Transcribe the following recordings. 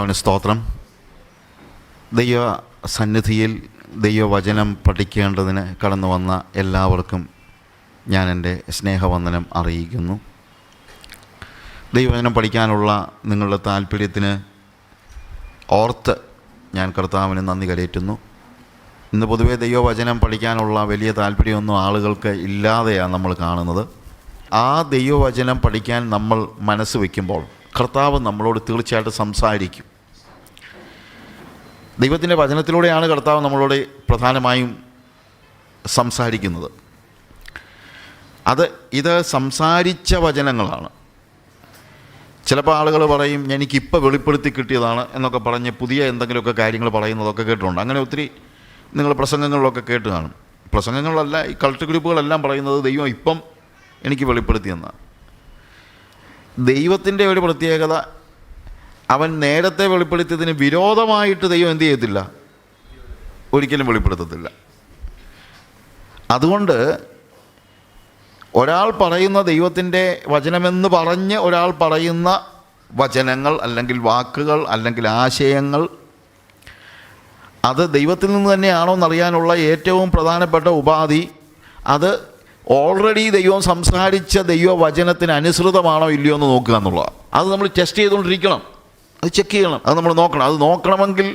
അവന് സ്തോത്രം. ദൈവ സന്നിധിയിൽ ദൈവവചനം പഠിക്കേണ്ടതിന് കടന്നു വന്ന എല്ലാവർക്കും ഞാൻ എൻ്റെ സ്നേഹവന്ദനം അറിയിക്കുന്നു. ദൈവവചനം പഠിക്കാനുള്ള നിങ്ങളുടെ താല്പര്യത്തിന് ഓർത്ത് ഞാൻ കർത്താവിന് നന്ദി കരയറ്റുന്നു. ഇന്ന് പൊതുവേ ദൈവവചനം പഠിക്കാനുള്ള വലിയ താല്പര്യമൊന്നും ആളുകൾക്ക് ഇല്ലാതെയാണ് നമ്മൾ കാണുന്നത്. ആ ദൈവവചനം പഠിക്കാൻ നമ്മൾ മനസ്സ് വയ്ക്കുമ്പോൾ കർത്താവ് നമ്മളോട് തീർച്ചയായിട്ടും സംസാരിക്കും. ദൈവത്തിൻ്റെ വചനത്തിലൂടെയാണ് കർത്താവ് നമ്മളോട് പ്രധാനമായും സംസാരിക്കുന്നത്. ഇത് സംസാരിച്ച വചനങ്ങളാണ്. ചിലപ്പോൾ ആളുകൾ പറയും എനിക്കിപ്പോൾ വെളിപ്പെടുത്തി കിട്ടിയതാണ് എന്നൊക്കെ പറഞ്ഞ് പുതിയ എന്തെങ്കിലുമൊക്കെ കാര്യങ്ങൾ പറയുന്നതൊക്കെ കേട്ടിട്ടുണ്ട്. അങ്ങനെ ഒത്തിരി നിങ്ങൾ പ്രസംഗങ്ങളിലൊക്കെ കേട്ട് കാണും. പ്രസംഗങ്ങളിലല്ല, ഈ കൾട്ട് ഗ്രൂപ്പുകളെല്ലാം പറയുന്നത് ദൈവം ഇപ്പം എനിക്ക് വെളിപ്പെടുത്തിയെന്നാണ്. ദൈവത്തിൻ്റെ ഒരു പ്രത്യേകത, അവൻ നേരത്തെ വെളിപ്പെടുത്തിയതിന് വിരോധമായിട്ട് ദൈവം എന്ത് ചെയ്യത്തില്ല, ഒരിക്കലും വെളിപ്പെടുത്തത്തില്ല. അതുകൊണ്ട് ഒരാൾ പറയുന്ന ദൈവത്തിൻ്റെ വചനമെന്ന് പറഞ്ഞ് ഒരാൾ പറയുന്ന വചനങ്ങൾ അല്ലെങ്കിൽ വാക്കുകൾ അല്ലെങ്കിൽ ആശയങ്ങൾ അത് ദൈവത്തിൽ നിന്ന് തന്നെയാണോ എന്നറിയാനുള്ള ഏറ്റവും പ്രധാനപ്പെട്ട ഉപാധി അത് ഓൾറെഡി ദൈവം സംസാരിച്ച ദൈവവചനത്തിന് അനുസൃതമാണോ ഇല്ലയോ എന്ന് നോക്കുക എന്നുള്ളതാണ്. അത് നമ്മൾ ടെസ്റ്റ് ചെയ്തുകൊണ്ടിരിക്കണം, അത് ചെക്ക് ചെയ്യണം, അത് നമ്മൾ നോക്കണം. അത് നോക്കണമെങ്കിൽ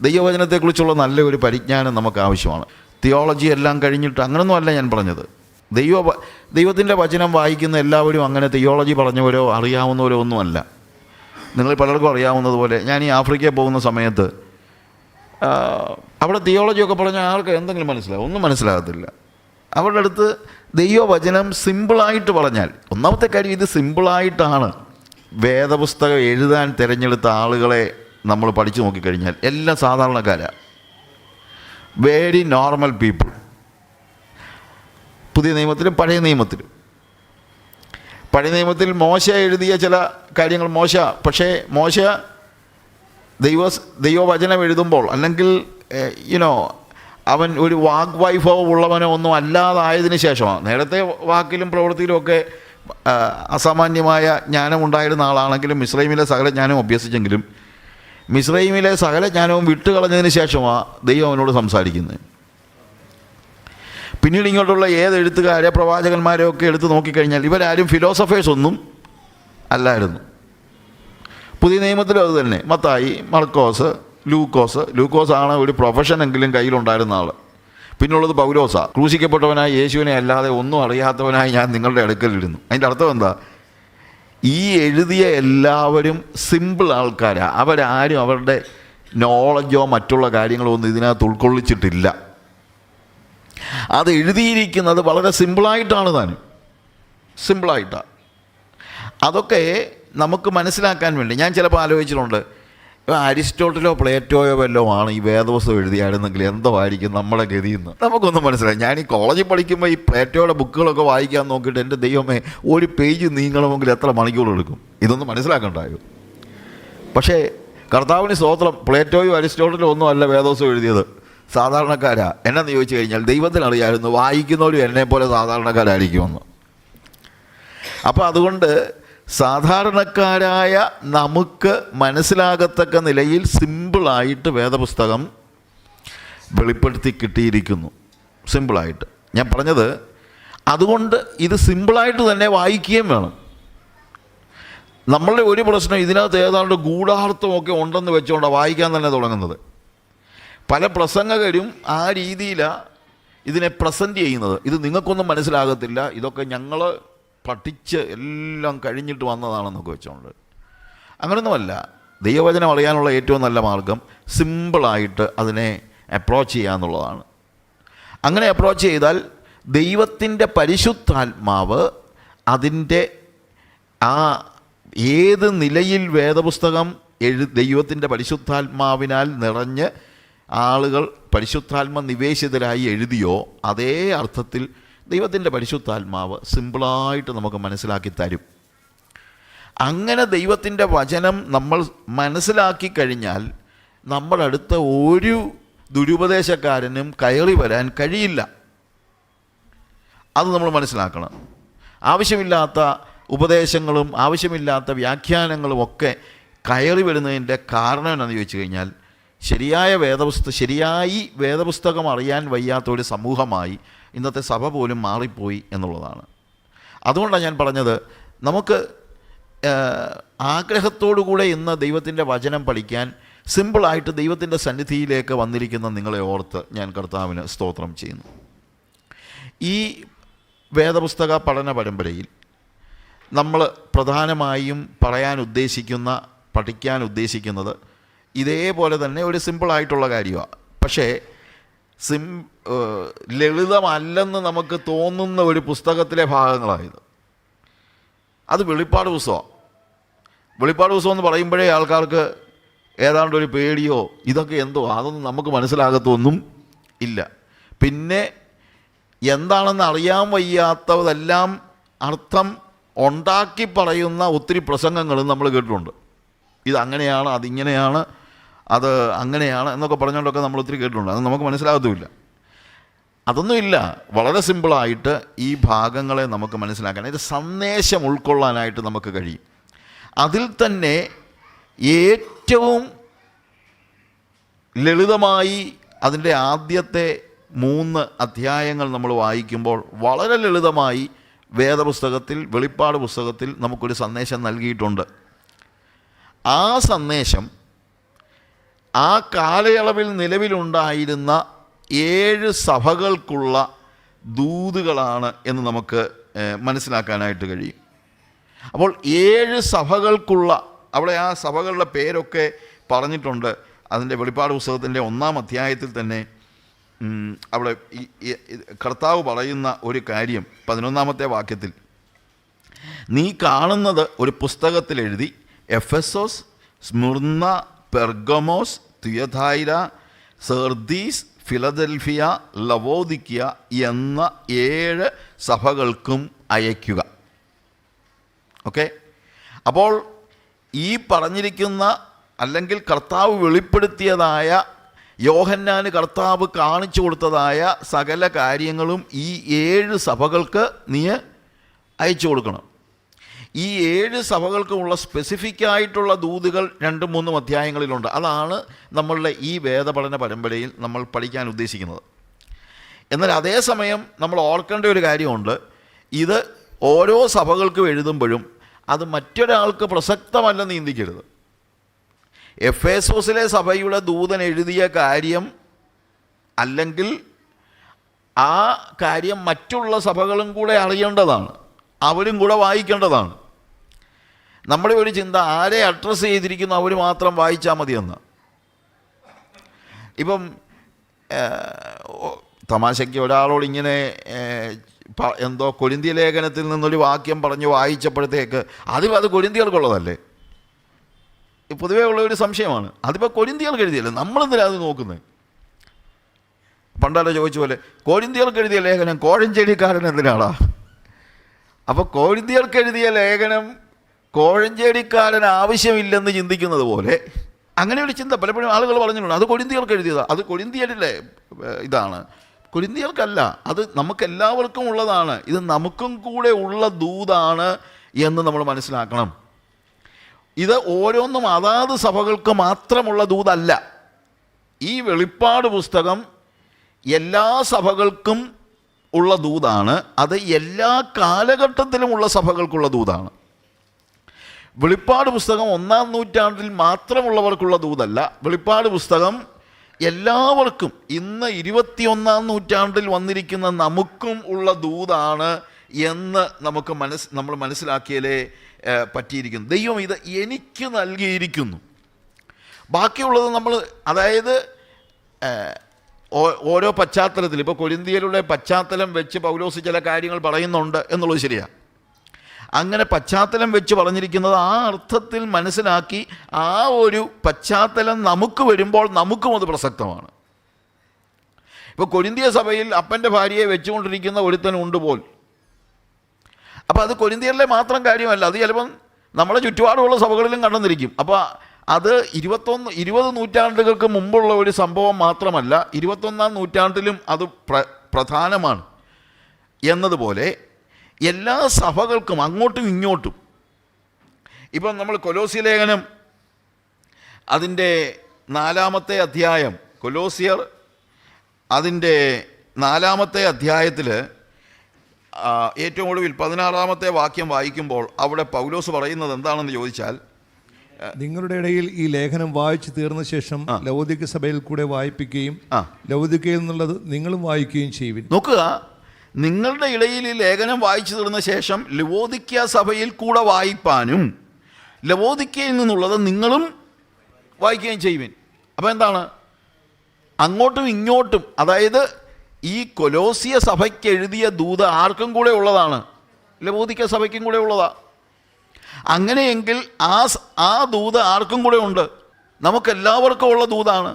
ദൈവവചനത്തെക്കുറിച്ചുള്ള നല്ലൊരു പരിജ്ഞാനം നമുക്ക് ആവശ്യമാണ്. തിയോളജി എല്ലാം കഴിഞ്ഞിട്ട് അങ്ങനൊന്നും അല്ല ഞാൻ പറഞ്ഞത്. ദൈവത്തിൻ്റെ വചനം വായിക്കുന്ന എല്ലാവരും അങ്ങനെ തിയോളജി പറഞ്ഞവരോ അറിയാവുന്നവരോ ഒന്നുമല്ല. നിങ്ങൾ പലർക്കും അറിയാവുന്നതുപോലെ ഞാൻ ഈ ആഫ്രിക്കയിൽ പോകുന്ന സമയത്ത് അവിടെ തിയോളജിയൊക്കെ പറഞ്ഞാൽ ആർക്ക് എന്തെങ്കിലും മനസ്സിലാവും? ഒന്നും മനസ്സിലാകത്തില്ല. അവരുടെ അടുത്ത് ദൈവവചനം സിമ്പിളായിട്ട് പറഞ്ഞാൽ, ഒന്നാമത്തെ കാര്യം ഇത് സിമ്പിളായിട്ടാണ് വേദപുസ്തകം എഴുതാൻ തിരഞ്ഞെടുത്ത ആളുകളെ നമ്മൾ പഠിച്ചു നോക്കിക്കഴിഞ്ഞാൽ എല്ലാം സാധാരണക്കാരാണ്, വെരി നോർമൽ പീപ്പിൾ. പുതിയ നിയമത്തിലും പഴയ നിയമത്തിലും. പഴയ നിയമത്തിൽ മോശ എഴുതിയ ചില കാര്യങ്ങൾ പക്ഷേ മോശ ദൈവവചനം എഴുതുമ്പോൾ അല്ലെങ്കിൽ അവൻ ഒരു വാഗ്വൈഭവം ഉള്ളവനോ ഒന്നും അല്ലാതായതിനു ശേഷമാണ്. നേരത്തെ വാക്കിലും പ്രവൃത്തിയിലുമൊക്കെ അസാമാന്യമായ ജ്ഞാനം ഉണ്ടായിരുന്ന ആളാണെങ്കിലും മിസ്രൈമിലെ സകല ജ്ഞാനവും അഭ്യസിച്ചെങ്കിലും മിസ്രൈമിലെ സകല ജ്ഞാനവും വിട്ടുകളഞ്ഞതിന് ശേഷമാണ് ദൈവം അവനോട് സംസാരിക്കുന്നത്. പിന്നീട് ഇങ്ങോട്ടുള്ള എഴുത്തുകാരെ പ്രവാചകന്മാരെയോ ഒക്കെ എടുത്ത് നോക്കിക്കഴിഞ്ഞാൽ ഇവരാരും ഫിലോസഫേഴ്സ് ഒന്നും അല്ലായിരുന്നു. പുതിയ നിയമത്തിലും അത് തന്നെ. മത്തായി, മർക്കോസ്, ലൂക്കോസാണ് ഒരു പ്രൊഫഷനെങ്കിലും കയ്യിലുണ്ടായിരുന്ന ആൾ. പിന്നുള്ളത് പൗലോസാണ്. ക്രൂശിക്കപ്പെട്ടവനായ യേശുവിനെ അല്ലാതെ ഒന്നും അറിയാത്തവനായി ഞാൻ നിങ്ങളുടെ അടുക്കലിരുന്നു. അതിൻ്റെ അർത്ഥം എന്താ? ഈ എഴുതിയ എല്ലാവരും സിമ്പിൾ ആൾക്കാരാണ്. അവരാരും അവരുടെ നോളജോ മറ്റുള്ള കാര്യങ്ങളോ ഒന്നും ഇതിനകത്ത് ഉൾക്കൊള്ളിച്ചിട്ടില്ല. അത് എഴുതിയിരിക്കുന്നത് വളരെ സിമ്പിളായിട്ടാണ് താനും, സിമ്പിളായിട്ടാണ്. അതൊക്കെ നമുക്ക് മനസ്സിലാക്കാൻ വേണ്ടി ഞാൻ ചിലപ്പോൾ ആലോചിച്ചിട്ടുണ്ട്, അരിസ്റ്റോട്ടിലോ പ്ലേറ്റോയോ വല്ലോ ആണ് ഈ വേദപുസ്തകം എഴുതിയായിരുന്നെങ്കിൽ എന്തോ ആയിരിക്കും നമ്മുടെ ഗതിയെന്ന് നമുക്കൊന്നും മനസ്സിലായി. ഞാൻ ഈ കോളേജിൽ പഠിക്കുമ്പോൾ ഈ പ്ലേറ്റോയുടെ ബുക്കുകളൊക്കെ വായിക്കാൻ നോക്കിയിട്ട് എൻ്റെ ദൈവമേ, ഒരു പേജ് നീങ്ങണമെങ്കിൽ എത്ര മണിക്കൂർ എടുക്കും, ഇതൊന്നും മനസ്സിലാക്കണ്ടായോ? പക്ഷേ കർത്താവിന് സ്തോത്രം, പ്ലേറ്റോയും അരിസ്റ്റോട്ടിലും ഒന്നും അല്ല വേദപുസ്തകം എഴുതിയത്, സാധാരണക്കാരാ. എന്നാന്ന് ചോദിച്ചു കഴിഞ്ഞാൽ ദൈവത്തിനറിയായിരുന്നു വായിക്കുന്നവരും എന്നെപ്പോലെ സാധാരണക്കാരായിരിക്കുമെന്ന്. അപ്പോൾ അതുകൊണ്ട് സാധാരണക്കാരായ നമുക്ക് മനസ്സിലാകത്തക്ക നിലയിൽ സിമ്പിളായിട്ട് വേദപുസ്തകം വെളിപ്പെടുത്തി കിട്ടിയിരിക്കുന്നു. സിമ്പിളായിട്ട് ഞാൻ പറഞ്ഞത്, അതുകൊണ്ട് ഇത് സിമ്പിളായിട്ട് തന്നെ വായിക്കുകയും വേണം. നമ്മളുടെ ഒരു പ്രശ്നം ഇതിനകത്ത് ഏതാണ്ട് ഗൂഢാർത്ഥമൊക്കെ ഉണ്ടെന്ന് വെച്ചുകൊണ്ടാണ് വായിക്കാൻ തന്നെ തുടങ്ങുന്നത്. പല പ്രസംഗകരും ആ രീതിയിലാണ് ഇതിനെ പ്രസൻറ്റ് ചെയ്യുന്നത്. ഇത് നിങ്ങൾക്കൊന്നും മനസ്സിലാകത്തില്ല, ഇതൊക്കെ ഞങ്ങൾ പഠിച്ച് എല്ലാം കഴിഞ്ഞിട്ട് വന്നതാണെന്നൊക്കെ വെച്ചുകൊണ്ട്. അങ്ങനെയൊന്നുമല്ല. ദൈവവചനം അറിയാനുള്ള ഏറ്റവും നല്ല മാർഗം സിമ്പിളായിട്ട് അതിനെ അപ്രോച്ച് ചെയ്യുക എന്നുള്ളതാണ്. അങ്ങനെ അപ്രോച്ച് ചെയ്താൽ ദൈവത്തിൻ്റെ പരിശുദ്ധാത്മാവ് അതിൻ്റെ ഏത് നിലയിൽ വേദപുസ്തകം ദൈവത്തിൻ്റെ പരിശുദ്ധാത്മാവിനാൽ നിറഞ്ഞ് ആളുകൾ പരിശുദ്ധാത്മ നിവേശിതരായി എഴുതിയോ അതേ അർത്ഥത്തിൽ ദൈവത്തിൻ്റെ പരിശുദ്ധാത്മാവ് സിമ്പിളായിട്ട് നമുക്ക് മനസ്സിലാക്കി തരും. അങ്ങനെ ദൈവത്തിൻ്റെ വചനം നമ്മൾ മനസ്സിലാക്കി കഴിഞ്ഞാൽ നമ്മുടെ അടുത്ത് ഒരു ദുരുപദേശക്കാരനും കയറി വരാൻ കഴിയില്ല. അത് നമ്മൾ മനസ്സിലാക്കണം. ആവശ്യമില്ലാത്ത ഉപദേശങ്ങളും ആവശ്യമില്ലാത്ത വ്യാഖ്യാനങ്ങളും ഒക്കെ കയറി വരുന്നതിൻ്റെ കാരണം എന്താണെന്ന് ചോദിച്ചു കഴിഞ്ഞാൽ, ശരിയായി വേദപുസ്തകം അറിയാൻ വയ്യാത്ത ഒരു സമൂഹമായി ഇന്നത്തെ സഭ പോലും മാറിപ്പോയി എന്നുള്ളതാണ്. അതുകൊണ്ടാണ് ഞാൻ പറഞ്ഞത്, നമുക്ക് ആഗ്രഹത്തോടുകൂടെ ഇന്ന് ദൈവത്തിൻ്റെ വചനം പഠിക്കാൻ സിമ്പിളായിട്ട് ദൈവത്തിൻ്റെ സന്നിധിയിലേക്ക് വന്നിരിക്കുന്ന നിങ്ങളെ ഓർത്ത് ഞാൻ കർത്താവിന് സ്തോത്രം ചെയ്യുന്നു. ഈ വേദപുസ്തക പഠന പരമ്പരയിൽ നമ്മൾ പ്രധാനമായും പഠിക്കാൻ ഉദ്ദേശിക്കുന്നത് ഇതേപോലെ തന്നെ ഒരു സിമ്പിളായിട്ടുള്ള കാര്യമാണ്. പക്ഷേ ലളിതമല്ലെന്ന് നമുക്ക് തോന്നുന്ന ഒരു പുസ്തകത്തിലെ ഭാഗങ്ങളായത്. അത് വെളിപ്പാട് പുസ്തകമാണ്. വെളിപ്പാട് പുസ്തകം എന്ന് പറയുമ്പോഴേ ആൾക്കാർക്ക് ഏതാണ്ട് ഒരു പേടിയോ ഇതൊക്കെ എന്തോ അതൊന്നും നമുക്ക് മനസ്സിലാകത്തൊന്നും ഇല്ല. പിന്നെ എന്താണെന്ന് അറിയാൻ വയ്യാത്തതെല്ലാം അർത്ഥം ഉണ്ടാക്കി പറയുന്ന ഒത്തിരി പ്രസംഗങ്ങളും നമ്മൾ കേട്ടിട്ടുണ്ട്. ഇതങ്ങനെയാണ്, അതിങ്ങനെയാണ്, അത് അങ്ങനെയാണ് എന്നൊക്കെ പറഞ്ഞുകൊണ്ടൊക്കെ നമ്മൾ ഒത്തിരി കേട്ടിട്ടുണ്ട്. അത് നമുക്ക് മനസ്സിലാകത്തുമില്ല. അതൊന്നുമില്ല. വളരെ സിമ്പിളായിട്ട് ഈ ഭാഗങ്ങളെ നമുക്ക് മനസ്സിലാക്കാൻ, ഇത് സന്ദേശം ഉൾക്കൊള്ളാനായിട്ട് നമുക്ക് കഴിയും. അതിൽ തന്നെ ഏറ്റവും ലളിതമായി അതിൻ്റെ ആദ്യത്തെ 3 അധ്യായങ്ങൾ നമ്മൾ വായിക്കുമ്പോൾ വളരെ ലളിതമായി വേദപുസ്തകത്തിൽ, വെളിപ്പാട് പുസ്തകത്തിൽ നമുക്കൊരു സന്ദേശം നൽകിയിട്ടുണ്ട്. ആ സന്ദേശം ആ കാലയളവിൽ നിലവിലുണ്ടായിരുന്ന 7 സഭകൾക്കുള്ള ദൂതുകളാണ് എന്ന് നമുക്ക് മനസ്സിലാക്കാനായിട്ട് കഴിയും. അപ്പോൾ 7 സഭകൾക്കുള്ള, അവിടെ ആ സഭകളുടെ പേരൊക്കെ പറഞ്ഞിട്ടുണ്ട്. അതിൻ്റെ വെളിപ്പാട് പുസ്തകത്തിൻ്റെ 1-ാം അധ്യായത്തിൽ തന്നെ അവിടെ കർത്താവ് പറയുന്ന ഒരു കാര്യം 11-ാമത്തെ വാക്യത്തിൽ, നീ കാണുന്നത് ഒരു പുസ്തകത്തിൽ എഴുതി എഫെസോസ്, സ്മിർന്ന, പെർഗമോസ്, തുയഥൈര, സെർദീസ്, ഫിലദൽഫിയ, ലവോദിക്യ എന്ന 7 സഭകൾക്കും അയക്കുക. ഓക്കെ. അപ്പോൾ ഈ പറഞ്ഞിരിക്കുന്ന, അല്ലെങ്കിൽ കർത്താവ് വെളിപ്പെടുത്തിയതായ, യോഹന്നാന് കർത്താവ് കാണിച്ചു കൊടുത്തതായ സകല കാര്യങ്ങളും ഈ 7 സഭകൾക്ക് നീ അയച്ചു കൊടുക്കണം. ഈ 7 സഭകൾക്കുമുള്ള സ്പെസിഫിക്കായിട്ടുള്ള ദൂതുകൾ 2-3 അധ്യായങ്ങളിലുണ്ട്. അതാണ് നമ്മളുടെ ഈ വേദപഠന പരമ്പരയിൽ നമ്മൾ പഠിക്കാൻ ഉദ്ദേശിക്കുന്നത്. എന്നാൽ അതേസമയം നമ്മൾ ഓർക്കേണ്ട ഒരു കാര്യമുണ്ട്. ഇത് ഓരോ സഭകൾക്കും എഴുതുമ്പോഴും അത് മറ്റൊരാൾക്ക് പ്രസക്തമല്ലെന്ന് ചിന്തിക്കരുത്. എഫേസോസിലെ സഭയുടെ ദൂതൻ എഴുതിയ കാര്യം അല്ലെങ്കിൽ ആ കാര്യം മറ്റുള്ള സഭകളും കൂടെ അറിയേണ്ടതാണ്, അവരും കൂടെ വായിക്കേണ്ടതാണ്. നമ്മുടെ ഒരു ചിന്ത ആരെ അഡ്രസ്സ് ചെയ്തിരിക്കുന്നു അവർ മാത്രം വായിച്ചാൽ മതിയെന്ന്. ഇപ്പം തമാശയ്ക്ക് ഒരാളോട് ഇങ്ങനെ എന്തോ കൊരിന്ത്യ ലേഖനത്തിൽ നിന്നൊരു വാക്യം പറഞ്ഞ് വായിച്ചപ്പോഴത്തേക്ക് അത് കൊരിന്ത്യർക്കുള്ളതല്ലേ? പൊതുവേ ഉള്ള ഒരു സംശയമാണ്. അതിപ്പോൾ കൊരിന്ത്യർക്ക് എഴുതിയല്ലേ, നമ്മളെന്തിനാണ് അത് നോക്കുന്നത്? പണ്ടാരോ ചോദിച്ച പോലെ കൊരിന്ത്യർക്ക് എഴുതിയ ലേഖനം കോഴഞ്ചേരിക്കാരൻ എന്തിനാടാ? അപ്പോൾ കൊരിന്ത്യർക്ക് എഴുതിയ ലേഖനം കോഴഞ്ചേരിക്കാരൻ ആവശ്യമില്ലെന്ന് ചിന്തിക്കുന്നത് പോലെ, അങ്ങനെ ഒരു ചിന്ത പലപ്പോഴും ആളുകൾ പറഞ്ഞിട്ടുണ്ട്. അത് കൊരിന്ത്യർക്ക് എഴുതിയതാണ്, അത് കൊരിന്ത്യരിലെ ഇതാണ്. കൊരിന്ത്യർക്കല്ല, അത് നമുക്കെല്ലാവർക്കും ഉള്ളതാണ്. ഇത് നമുക്കും കൂടെ ഉള്ള ദൂതാണ് എന്ന് നമ്മൾ മനസ്സിലാക്കണം. ഇത് ഓരോന്നും അതാത് സഭകൾക്ക് മാത്രമുള്ള ദൂതല്ല. ഈ വെളിപ്പാട് പുസ്തകം എല്ലാ സഭകൾക്കും ഉള്ള ദൂതാണ്. അത് എല്ലാ കാലഘട്ടത്തിലുമുള്ള സഭകൾക്കുള്ള ദൂതാണ്. വെളിപ്പാട് പുസ്തകം 1-ാം നൂറ്റാണ്ടിൽ മാത്രമുള്ളവർക്കുള്ള ദൂതല്ല. വെളിപ്പാട് പുസ്തകം എല്ലാവർക്കും, ഇന്ന് 21-ാം നൂറ്റാണ്ടിൽ വന്നിരിക്കുന്ന നമുക്കും ഉള്ള ദൂതാണ് എന്ന് നമ്മൾ മനസ്സിലാക്കിയാലേ പറ്റിയിരിക്കുന്നു. ദൈവം ഇത് എനിക്ക് നൽകിയിരിക്കുന്നു. ബാക്കിയുള്ളത് നമ്മൾ, അതായത് ഓരോ പശ്ചാത്തലത്തിൽ, ഇപ്പോൾ കൊരിന്ത്യയിലുള്ള പശ്ചാത്തലം വെച്ച് പൗലോസ് ചില കാര്യങ്ങൾ പറയുന്നുണ്ട് എന്നുള്ളത് ശരിയാണ്. അങ്ങനെ പശ്ചാത്തലം വെച്ച് പറഞ്ഞിരിക്കുന്നത് ആ അർത്ഥത്തിൽ മനസ്സിലാക്കി ആ ഒരു പശ്ചാത്തലം നമുക്ക് വരുമ്പോൾ നമുക്കും അത് പ്രസക്തമാണ്. ഇപ്പോൾ കൊരിന്ത്യ സഭയിൽ അപ്പൻ്റെ ഭാര്യയെ വെച്ചുകൊണ്ടിരിക്കുന്ന ഒരുത്തനുണ്ട് പോൽ. അപ്പോൾ അത് കൊരിന്ത്യയിലെ മാത്രം കാര്യമല്ല, അത് ചിലപ്പം നമ്മുടെ ചുറ്റുപാടുമുള്ള സഭകളിലും കണ്ടെന്നിരിക്കും. അപ്പോൾ അത് 20 നൂറ്റാണ്ടുകൾക്ക് മുമ്പുള്ള ഒരു സംഭവം മാത്രമല്ല, 21-ാം നൂറ്റാണ്ടിലും അത് പ്രധാനമാണ് എന്നതുപോലെ എല്ലാ സഭകൾക്കും അങ്ങോട്ടും ഇങ്ങോട്ടും. ഇപ്പം നമ്മൾ കൊലോസ്യ ലേഖനം അതിൻ്റെ 4-ാമത്തെ അധ്യായം, കൊലോസിയർ അതിൻ്റെ 4-ാമത്തെ അധ്യായത്തിൽ ഏറ്റവും ഒടുവിൽ 16-ാമത്തെ വാക്യം വായിക്കുമ്പോൾ അവിടെ പൗലോസ് പറയുന്നത് എന്താണെന്ന് ചോദിച്ചാൽ, നിങ്ങളുടെ ഇടയിൽ ഈ ലേഖനം വായിച്ചു തീർന്ന ശേഷം ലവോദിക്ക സഭയിൽ കൂടെ വായിപ്പിക്കുകയും ലവോദിക്കയിൽ നിന്നുള്ളത് നിങ്ങളും വായിക്കുകയും ചെയ്യുവിൻ. നോക്കുക, നിങ്ങളുടെ ഇടയിൽ ഈ ലേഖനം വായിച്ചു തീർന്ന ശേഷം ലവോദിക്ക സഭയിൽ കൂടെ വായിപ്പാനും ലവോദിക്കയിൽ നിന്നുള്ളത് നിങ്ങളും വായിക്കുകയും ചെയ്യുവിൻ. അപ്പോൾ എന്താണ്? അങ്ങോട്ടും ഇങ്ങോട്ടും, അതായത് ഈ കൊലോസിയ സഭയ്ക്ക് എഴുതിയ ദൂത് ആർക്കും കൂടെ ഉള്ളതാണ്, ലവോദിക്ക സഭയ്ക്കും കൂടെ ഉള്ളതാണ്. അങ്ങനെയെങ്കിൽ ആ ദൂത് ആർക്കും കൂടെ ഉണ്ട്, നമുക്കെല്ലാവർക്കും ഉള്ള ദൂതാണ്.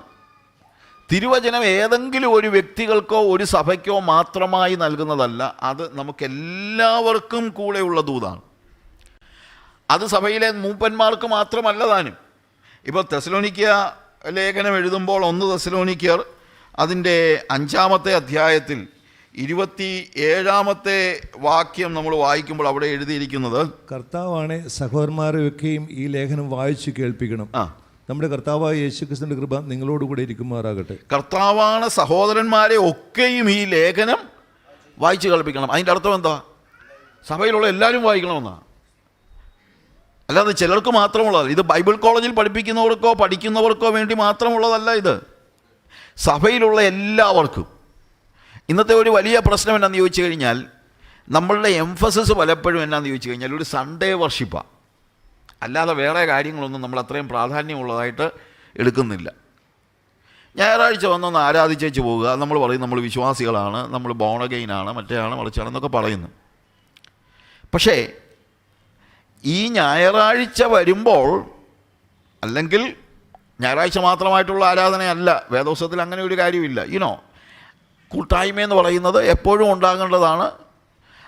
തിരുവചനം ഏതെങ്കിലും ഒരു വ്യക്തികൾക്കോ ഒരു സഭയ്ക്കോ മാത്രമായി നൽകുന്നതല്ല, അത് നമുക്കെല്ലാവർക്കും കൂടെയുള്ള ദൂതാണ്. അത് സഭയിലെ മൂപ്പന്മാർക്ക് മാത്രമല്ല താനും. ഇപ്പോൾ തെസ്സലോനിക്ക ലേഖനം എഴുതുമ്പോൾ 1 തെസ്സലോനിക്കർ അതിൻ്റെ 5-ാമത്തെ അധ്യായത്തിൽ 27-ാമത്തെ വാക്യം നമ്മൾ വായിക്കുമ്പോൾ അവിടെ എഴുതിയിരിക്കുന്നത്, കർത്താവാണ് സഹോദരന്മാരെ ഒക്കെയും ഈ ലേഖനം വായിച്ചു കേൾപ്പിക്കണം. നമ്മുടെ കർത്താവായ യേശുക്രിസ്തുവിന്റെ കൃപ നിങ്ങളോടുകൂടെ ഇരിക്കുമാറാകട്ടെ. കർത്താവാണ് സഹോദരന്മാരെ ഒക്കെയും ഈ ലേഖനം വായിച്ചു കേൾപ്പിക്കണം. അതിൻ്റെ അർത്ഥം എന്താ? സഭയിലുള്ള എല്ലാവരും വായിക്കണമെന്നാണ്, അല്ലാതെ ചിലർക്ക് മാത്രമുള്ളതല്ല. ഇത് ബൈബിൾ കോളേജിൽ പഠിക്കുന്നവർക്കോ വേണ്ടി മാത്രമുള്ളതല്ല. ഇത് സഭയിലുള്ള എല്ലാവർക്കും. ഇന്നത്തെ ഒരു വലിയ പ്രശ്നം എന്നാന്ന് ചോദിച്ചു കഴിഞ്ഞാൽ, നമ്മളുടെ എംഫസിസ് പലപ്പോഴും എന്നാന്ന് ചോദിച്ചു കഴിഞ്ഞാൽ ഒരു സൺഡേ വർഷിപ്പാണ്, അല്ലാതെ വേറെ കാര്യങ്ങളൊന്നും നമ്മൾ അത്രയും പ്രാധാന്യമുള്ളതായിട്ട് എടുക്കുന്നില്ല. ഞായറാഴ്ച വന്നൊന്ന് ആരാധിച്ചേച്ച് പോവുക, നമ്മൾ പറയും നമ്മൾ വിശ്വാസികളാണ്, നമ്മൾ ബോൺ അഗെയിനാണ്, മറ്റേയാണ് മറിച്ചാണെന്നൊക്കെ പറയുന്നു. പക്ഷേ ഈ ഞായറാഴ്ച വരുമ്പോൾ, അല്ലെങ്കിൽ ഞായറാഴ്ച മാത്രമായിട്ടുള്ള ആരാധനയല്ല, വേദോത്സവത്തിൽ അങ്ങനെ ഒരു കാര്യമില്ല. കൂട്ടായ്മയെന്ന് പറയുന്നത് എപ്പോഴും ഉണ്ടാകേണ്ടതാണ്.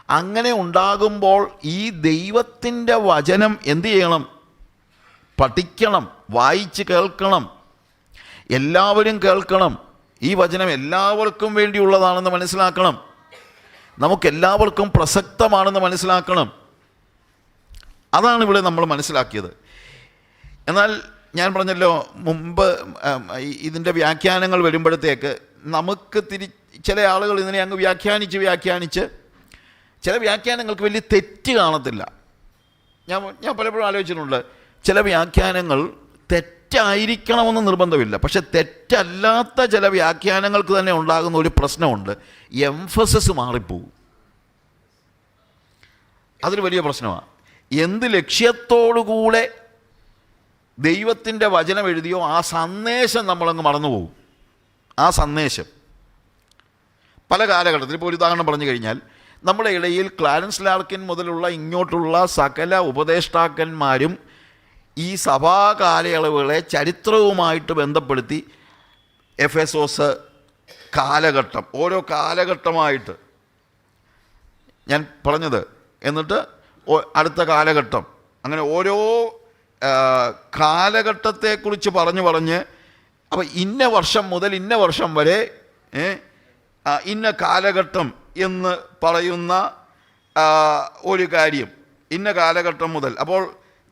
അങ്ങനെ ഉണ്ടാകുമ്പോൾ ഈ ദൈവത്തിൻ്റെ വചനം എന്തു ചെയ്യണം? പഠിക്കണം, വായിച്ച് കേൾക്കണം, എല്ലാവരും കേൾക്കണം. ഈ വചനം എല്ലാവർക്കും വേണ്ടിയുള്ളതാണെന്ന് മനസ്സിലാക്കണം, നമുക്കെല്ലാവർക്കും പ്രസക്തമാണെന്ന് മനസ്സിലാക്കണം. അതാണ് ഇവിടെ നമ്മൾ മനസ്സിലാക്കിയത്. എന്നാൽ ഞാൻ പറഞ്ഞല്ലോ മുമ്പ്, ഇതിൻ്റെ വ്യാഖ്യാനങ്ങൾ വരുമ്പോഴത്തേക്ക് നമുക്ക് ചില ആളുകൾ ഇതിനെ അങ്ങ് വ്യാഖ്യാനിച്ച് ചില വ്യാഖ്യാനങ്ങൾക്ക് വലിയ തെറ്റ് കാണത്തില്ല. ഞാൻ പലപ്പോഴും ആലോചിച്ചിട്ടുണ്ട്, ചില വ്യാഖ്യാനങ്ങൾ തെറ്റായിരിക്കണമെന്ന് നിർബന്ധമില്ല. പക്ഷെ തെറ്റല്ലാത്ത ചില വ്യാഖ്യാനങ്ങൾക്ക് തന്നെ ഉണ്ടാകുന്ന ഒരു പ്രശ്നമുണ്ട്, എംഫസിസ് മാറിപ്പോകും. അതൊരു വലിയ പ്രശ്നമാണ്. എന്ത് ലക്ഷ്യത്തോടുകൂടെ ദൈവത്തിൻ്റെ വചനം എഴുതിയോ ആ സന്ദേശം നമ്മളങ്ങ് മറന്നുപോകും. ആ സന്ദേശം പല കാലഘട്ടത്തിൽ, ഇപ്പോൾ ഒരു ഉദാഹരണം പറഞ്ഞു കഴിഞ്ഞാൽ, നമ്മുടെ ഇടയിൽ ക്ലാരൻസ് ലാർക്കിൻ മുതലുള്ള ഇങ്ങോട്ടുള്ള സകല ഉപദേഷ്ടാക്കന്മാരും ഈ സഭാ കാലയളവുകളെ ചരിത്രവുമായിട്ട് ബന്ധപ്പെടുത്തി എഫെസോസ് കാലഘട്ടം, ഓരോ കാലഘട്ടമായിട്ട് ഞാൻ പറഞ്ഞത്, എന്നിട്ട് അടുത്ത കാലഘട്ടം, അങ്ങനെ ഓരോ കാലഘട്ടത്തെക്കുറിച്ച് പറഞ്ഞ് അപ്പോൾ ഇന്ന വർഷം മുതൽ ഇന്ന വർഷം വരെ ഇന്ന കാലഘട്ടം എന്ന് പറയുന്ന ഒരു കാര്യം, ഇന്ന കാലഘട്ടം മുതൽ. അപ്പോൾ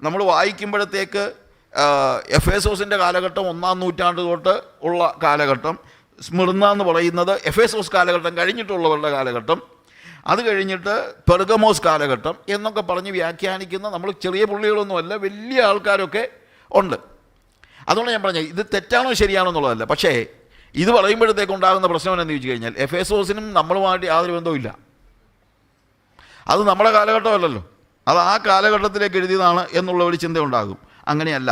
നമ്മൾ വായിക്കുമ്പോഴത്തേക്ക് എഫേസോസിൻ്റെ കാലഘട്ടം 1-ാം നൂറ്റാണ്ട് തൊട്ട് ഉള്ള കാലഘട്ടം, സ്മിർന എന്ന് പറയുന്നത് എഫേസോസ് കാലഘട്ടം കഴിഞ്ഞിട്ടുള്ളവരുടെ കാലഘട്ടം, അത് കഴിഞ്ഞിട്ട് പെർഗമോസ് കാലഘട്ടം എന്നൊക്കെ പറഞ്ഞ് വ്യാഖ്യാനിക്കുന്ന നമ്മൾ ചെറിയ പുള്ളികളൊന്നുമല്ല, വലിയ ആൾക്കാരൊക്കെ ഉണ്ട്. അതുകൊണ്ട് ഞാൻ പറഞ്ഞത് ഇത് തെറ്റാണോ ശരിയാണോ എന്നുള്ളതല്ല. പക്ഷേ ഇത് പറയുമ്പോഴത്തേക്ക് ഉണ്ടാകുന്ന പ്രശ്നം എന്ന് ചോദിച്ചു കഴിഞ്ഞാൽ, എഫേസോസിനും നമ്മളുമായിട്ട് യാതൊരു ബന്ധവുമില്ല. അത് നമ്മുടെ കാലഘട്ടമല്ലല്ലോ, അത് ആ കാലഘട്ടത്തിലേക്ക് എഴുതിയതാണ് എന്നുള്ള ഒരു ചിന്ത ഉണ്ടാകും. അങ്ങനെയല്ല,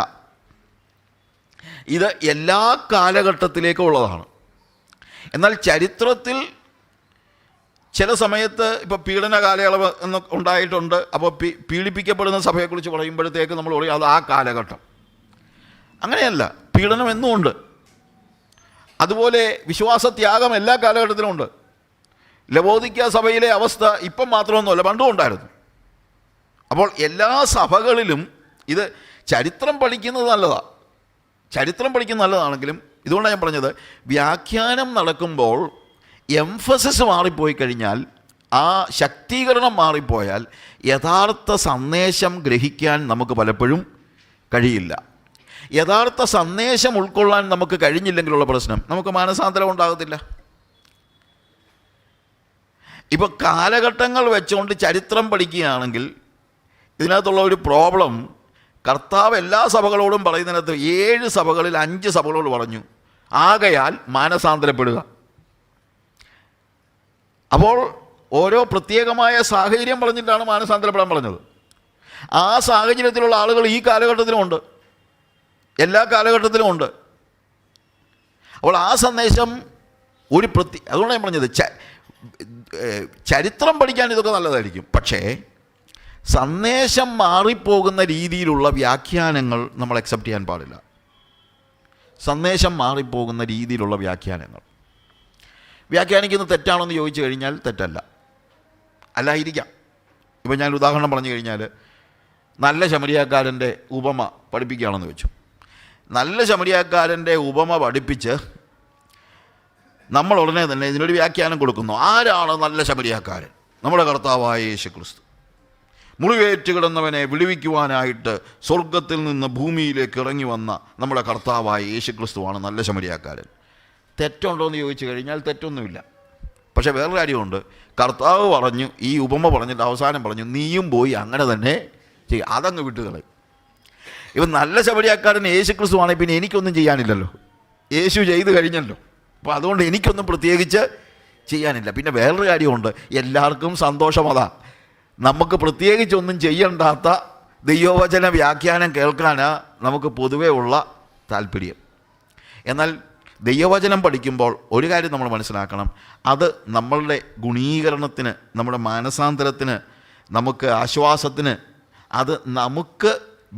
ഇത് എല്ലാ കാലഘട്ടത്തിലേക്കും ഉള്ളതാണ്. എന്നാൽ ചരിത്രത്തിൽ ചില സമയത്ത് ഇപ്പോൾ പീഡന കാലയളവ് എന്ന് ഉണ്ടായിട്ടുണ്ട്. അപ്പോൾ പീഡിപ്പിക്കപ്പെടുന്ന സഭയെക്കുറിച്ച് പറയുമ്പോഴത്തേക്ക് നമ്മൾ പറയും അത് ആ കാലഘട്ടം. അങ്ങനെയല്ല, പീഡനം എന്നും ഉണ്ട്. അതുപോലെ വിശ്വാസത്യാഗം എല്ലാ കാലഘട്ടത്തിലും ഉണ്ട്. ലവോദിക്ക സഭയിലെ അവസ്ഥ ഇപ്പം മാത്രമൊന്നുമല്ല, പണ്ടും ഉണ്ടായിരുന്നു. അപ്പോൾ എല്ലാ സഭകളിലും ഇത് ചരിത്രം പഠിക്കുന്നത് നല്ലതാണ്, ചരിത്രം പഠിക്കുന്നത് നല്ലതാണെങ്കിലും ഇതുകൊണ്ടാണ് ഞാൻ പറഞ്ഞത്, വ്യാഖ്യാനം നടക്കുമ്പോൾ എംഫസിസ് മാറിപ്പോയി കഴിഞ്ഞാൽ, ആ ശക്തീകരണം മാറിപ്പോയാൽ യഥാർത്ഥ സന്ദേശം ഗ്രഹിക്കാൻ നമുക്ക് പലപ്പോഴും കഴിയില്ല. യഥാർത്ഥ സന്ദേശം ഉൾക്കൊള്ളാൻ നമുക്ക് കഴിഞ്ഞില്ലെങ്കിലുള്ള പ്രശ്നം, നമുക്ക് മാനസാന്തരം ഉണ്ടാകത്തില്ല. ഇപ്പോൾ കാലഘട്ടങ്ങൾ വെച്ചുകൊണ്ട് ചരിത്രം പഠിക്കുകയാണെങ്കിൽ ഇതിനകത്തുള്ള ഒരു പ്രോബ്ലം, കർത്താവ് എല്ലാ സഭകളോടും പറയുന്നതിനകത്ത് 7 സഭകളിൽ 5 സഭകളോട് പറഞ്ഞു ആകയാൽ മാനസാന്തരപ്പെടുക. അപ്പോൾ ഓരോ പ്രത്യേകമായ സാഹചര്യം പറഞ്ഞിട്ടാണ് മാനസാന്തരപ്പെടാൻ പറഞ്ഞത്. ആ സാഹചര്യത്തിലുള്ള ആളുകൾ ഈ കാലഘട്ടത്തിലുമുണ്ട്, എല്ലാ കാലഘട്ടത്തിലും ഉണ്ട്. അപ്പോൾ ആ സന്ദേശം അതുകൊണ്ടാണ് ഞാൻ പറഞ്ഞത്, ചരിത്രം പഠിക്കാൻ ഇതൊക്കെ നല്ലതായിരിക്കും. പക്ഷേ സന്ദേശം മാറിപ്പോകുന്ന രീതിയിലുള്ള വ്യാഖ്യാനങ്ങൾ നമ്മൾ അക്സെപ്റ്റ് ചെയ്യാൻ പാടില്ല. സന്ദേശം മാറിപ്പോകുന്ന രീതിയിലുള്ള വ്യാഖ്യാനിക്കുന്നത് തെറ്റാണെന്ന് ചോദിച്ചു കഴിഞ്ഞാൽ തെറ്റല്ല, അല്ലായിരിക്കാം. ഇപ്പം ഞാൻ ഉദാഹരണം പറഞ്ഞു കഴിഞ്ഞാൽ, നല്ല ശമരിയാക്കാരൻ്റെ ഉപമ പഠിപ്പിക്കുകയാണെന്ന് വെച്ചു. നല്ല ശമരിയാക്കാരൻ്റെ ഉപമ പഠിപ്പിച്ച് നമ്മൾ ഉടനെ തന്നെ ഇതിനൊരു വ്യാഖ്യാനം കൊടുക്കുന്നു. ആരാണ് നല്ല ശമരിയാക്കാരൻ? നമ്മുടെ കർത്താവായ യേശുക്രിസ്തു. മുറിവേറ്റ് കിടന്നവനെ വിടുവിക്കുവാനായിട്ട് സ്വർഗത്തിൽ നിന്ന് ഭൂമിയിലേക്ക് ഇറങ്ങി വന്ന നമ്മുടെ കർത്താവായ യേശുക്രിസ്തുവാണ് നല്ല ശമരിയാക്കാരൻ. തെറ്റുണ്ടോ എന്ന് ചോദിച്ചു കഴിഞ്ഞാൽ തെറ്റൊന്നുമില്ല. പക്ഷേ വേറൊരു കാര്യമുണ്ട്, കർത്താവ് പറഞ്ഞു, ഈ ഉപമ പറഞ്ഞിട്ട് അവസാനം പറഞ്ഞു, നീയും പോയി അങ്ങനെ തന്നെ ചെയ്യും. അതങ്ങ് വിട്ടുകളയും. ഇവൻ നല്ല ശമരിയാക്കാരൻ യേശുക്രിസ്തുവാണെങ്കിൽ പിന്നെ എനിക്കൊന്നും ചെയ്യാനില്ലല്ലോ, യേശു ചെയ്തു കഴിഞ്ഞല്ലോ. അപ്പോൾ അതുകൊണ്ട് എനിക്കൊന്നും പ്രത്യേകിച്ച് ചെയ്യാനില്ല. പിന്നെ വേറൊരു കാര്യമുണ്ട്, എല്ലാവർക്കും സന്തോഷം അതാ, നമുക്ക് പ്രത്യേകിച്ചൊന്നും ചെയ്യണ്ടാത്ത ദൈവവചന വ്യാഖ്യാനം കേൾക്കാനാണ് നമുക്ക് പൊതുവേ ഉള്ള താല്പര്യം. എന്നാൽ ദൈവവചനം പഠിക്കുമ്പോൾ ഒരു കാര്യം നമ്മൾ മനസ്സിലാക്കണം, അത് നമ്മളുടെ ഗുണീകരണത്തിന്, നമ്മുടെ മാനസാന്തരത്തിന്, നമുക്ക് ആശ്വാസത്തിന്, അത് നമുക്ക്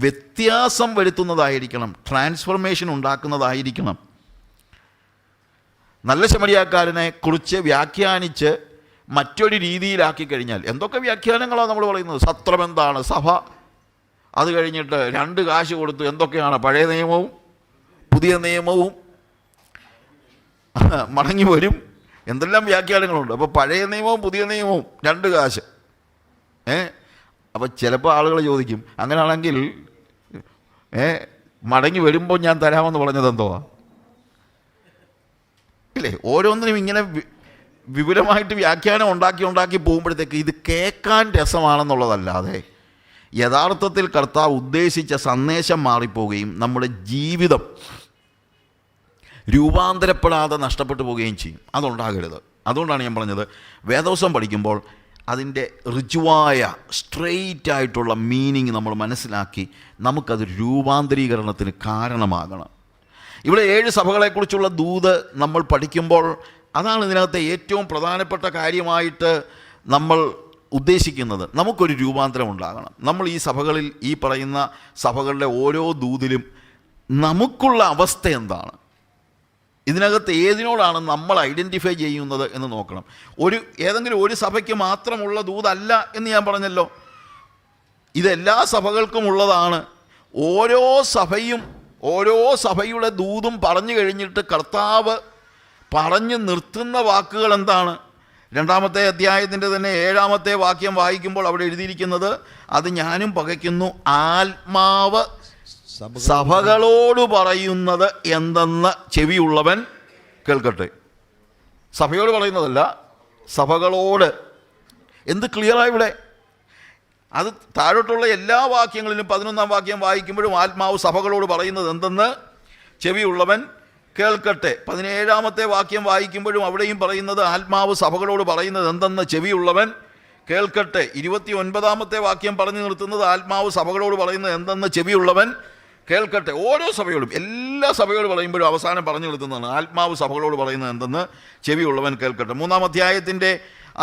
വ്യത്യാസം വരുത്തുന്നതായിരിക്കണം, ട്രാൻസ്ഫർമേഷൻ ഉണ്ടാക്കുന്നതായിരിക്കണം. നല്ല ശമരിയാക്കാരനെ കുറിച്ച് വ്യാഖ്യാനിച്ച് മറ്റൊരു രീതിയിലാക്കി കഴിഞ്ഞാൽ എന്തൊക്കെ വ്യാഖ്യാനങ്ങളാണ് നമ്മൾ പറയുന്നത്. സത്രം എന്താണ്? സഭ. അത് കഴിഞ്ഞിട്ട് 2 കാശ് കൊടുത്തു എന്തൊക്കെയാണ്? പഴയ നിയമവും പുതിയ നിയമവും മടങ്ങി വരും, എന്തെല്ലാം വ്യാഖ്യാനങ്ങളുണ്ട്. അപ്പോൾ പഴയ നിയമവും പുതിയ നിയമവും 2 കാശ്. അപ്പോൾ ചിലപ്പോൾ ആളുകൾ ചോദിക്കും, അങ്ങനെയാണെങ്കിൽ മടങ്ങി വരുമ്പോൾ ഞാൻ തരാമെന്ന് പറഞ്ഞത് എന്തുവാ? ഇല്ലേ? ഓരോന്നിനും ഇങ്ങനെ വിപുലമായിട്ട് വ്യാഖ്യാനം ഉണ്ടാക്കി പോകുമ്പോഴത്തേക്ക് ഇത് കേൾക്കാൻ രസമാണെന്നുള്ളതല്ലാതെ യഥാർത്ഥത്തിൽ കർത്താവ് ഉദ്ദേശിച്ച സന്ദേശം മാറിപ്പോവുകയും നമ്മുടെ ജീവിതം രൂപാന്തരപ്പെടാതെ നഷ്ടപ്പെട്ടു പോവുകയും ചെയ്യും. അതുണ്ടാകരുത്. അതുകൊണ്ടാണ് ഞാൻ പറഞ്ഞത്, വേദവസം പഠിക്കുമ്പോൾ അതിൻ്റെ ഋജുവായ സ്ട്രെയിറ്റ് ആയിട്ടുള്ള മീനിങ് നമ്മൾ മനസ്സിലാക്കി നമുക്കത് രൂപാന്തരീകരണത്തിന് കാരണമാകണം. ഇവിടെ 7 സഭകളെക്കുറിച്ചുള്ള ദൂത് നമ്മൾ പഠിക്കുമ്പോൾ അതാണ് ഇതിനകത്തെ ഏറ്റവും പ്രധാനപ്പെട്ട കാര്യമായിട്ട് നമ്മൾ ഉദ്ദേശിക്കുന്നത്. നമുക്കൊരു രൂപാന്തരം ഉണ്ടാകണം. നമ്മൾ ഈ സഭകളിൽ, ഈ പറയുന്ന സഭകളുടെ ഓരോ ദൂതിലും നമുക്കുള്ള അവസ്ഥ എന്താണ്, ഇതിനകത്ത് ഏതിനോടാണ് നമ്മൾ ഐഡൻറ്റിഫൈ ചെയ്യുന്നത് എന്ന് നോക്കണം. ഏതെങ്കിലും ഒരു സഭയ്ക്ക് മാത്രമുള്ള ദൂതല്ല എന്ന് ഞാൻ പറഞ്ഞല്ലോ, ഇതെല്ലാ സഭകൾക്കും ഉള്ളതാണ്. ഓരോ സഭയുടെ ദൂതും പറഞ്ഞു കഴിഞ്ഞിട്ട് കർത്താവ് പറഞ്ഞു നിർത്തുന്ന വാക്കുകൾ എന്താണ്? 2-ാമത്തെ അധ്യായത്തിൻ്റെ തന്നെ 7-ാമത്തെ വാക്യം വായിക്കുമ്പോൾ അവിടെ എഴുതിയിരിക്കുന്നത്, അത് ഞാനും പകയ്ക്കുന്നു, ആത്മാവ് സഭകളോട് പറയുന്നത് എന്തെന്ന് ചെവിയുള്ളവൻ കേൾക്കട്ടെ. സഭയോട് പറയുന്നതല്ല, സഭകളോട്. എന്ത് ക്ലിയറായി ഇവിടെ? അത് താഴോട്ടുള്ള എല്ലാ വാക്യങ്ങളിലും 11-ാം വാക്യം വായിക്കുമ്പോഴും ആത്മാവ് സഭകളോട് പറയുന്നത് എന്തെന്ന് ചെവിയുള്ളവൻ കേൾക്കട്ടെ. 17-ാമത്തെ വാക്യം വായിക്കുമ്പോഴും അവിടെയും പറയുന്നത് ആത്മാവ് സഭകളോട് പറയുന്നത് എന്തെന്ന് ചെവിയുള്ളവൻ കേൾക്കട്ടെ. 29-ാമത്തെ വാക്യം പറഞ്ഞു നിർത്തുന്നത് ആത്മാവ് സഭകളോട് പറയുന്നത് എന്തെന്ന് ചെവിയുള്ളവൻ കേൾക്കട്ടെ. ഓരോ സഭയോടും, എല്ലാ സഭയോട് പറയുമ്പോഴും അവസാനം പറഞ്ഞു നിർത്തുന്നതാണ് ആത്മാവ് സഭകളോട് പറയുന്നത് എന്തെന്ന് ചെവിയുള്ളവൻ കേൾക്കട്ടെ. 3-ാം അധ്യായത്തിൻ്റെ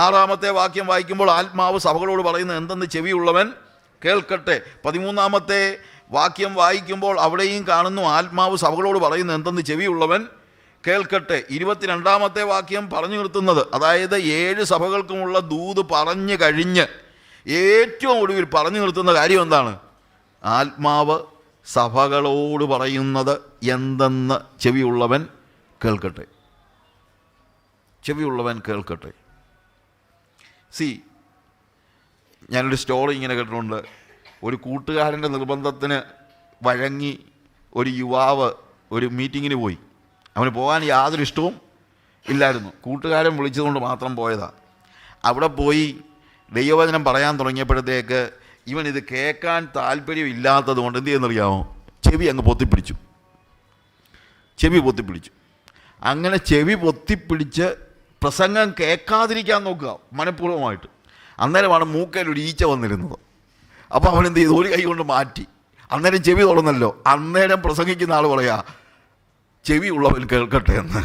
6-ാമത്തെ വാക്യം വായിക്കുമ്പോൾ ആത്മാവ് സഭകളോട് പറയുന്നത് എന്തെന്ന് ചെവിയുള്ളവൻ കേൾക്കട്ടെ. 13-ാമത്തെ വാക്യം വായിക്കുമ്പോൾ അവിടെയും കാണുന്നു ആത്മാവ് സഭകളോട് പറയുന്നത് എന്തെന്ന് ചെവിയുള്ളവൻ കേൾക്കട്ടെ. 22-ാമത്തെ വാക്യം പറഞ്ഞു നിർത്തുന്നത്, അതായത് 7 സഭകൾക്കുമുള്ള ദൂത് പറഞ്ഞു കഴിഞ്ഞ് ഏറ്റവും ഒടുവിൽ പറഞ്ഞു നിർത്തുന്ന കാര്യം എന്താണ്? ആത്മാവ് സഭകളോട് പറയുന്നത് എന്തെന്ന് ചെവിയുള്ളവൻ കേൾക്കട്ടെ. ചെവിയുള്ളവൻ കേൾക്കട്ടെ. ഞാനൊരു സ്റ്റോറി ഇങ്ങനെ കേട്ടിട്ടുണ്ട്. ഒരു കൂട്ടുകാരൻ്റെ നിർബന്ധത്തിന് വഴങ്ങി ഒരു യുവാവ് ഒരു മീറ്റിങ്ങിന് പോയി. അവന് പോകാൻ യാതൊരു ഇഷ്ടവും ഇല്ലായിരുന്നു. കൂട്ടുകാരൻ വിളിച്ചതുകൊണ്ട് മാത്രം പോയതാണ്. അവിടെ പോയി ദൈവവചനം പറയാൻ തുടങ്ങിയപ്പോഴത്തേക്ക് ഇവനിത് കേൾക്കാൻ താല്പര്യമില്ലാത്തത് കൊണ്ട് എന്ത് ചെയ്യുന്നറിയാമോ, ചെവി അങ്ങ് പൊത്തിപ്പിടിച്ചു. അങ്ങനെ ചെവി പൊത്തിപ്പിടിച്ച് പ്രസംഗം കേൾക്കാതിരിക്കാൻ നോക്കുക മനഃപൂർവ്വമായിട്ട്. അന്നേരമാണ് മൂക്കയിലൊരു ഈച്ച വന്നിരുന്നത്. അപ്പോൾ അവൻ എന്ത് ചെയ്തു, ഒരു കൈ കൊണ്ട് മാറ്റി. അന്നേരം ചെവി തുറന്നല്ലോ. അന്നേരം പ്രസംഗിക്കുന്ന ആൾ പറയാ, ചെവി ഉള്ളവൻ കേൾക്കട്ടെ എന്ന്.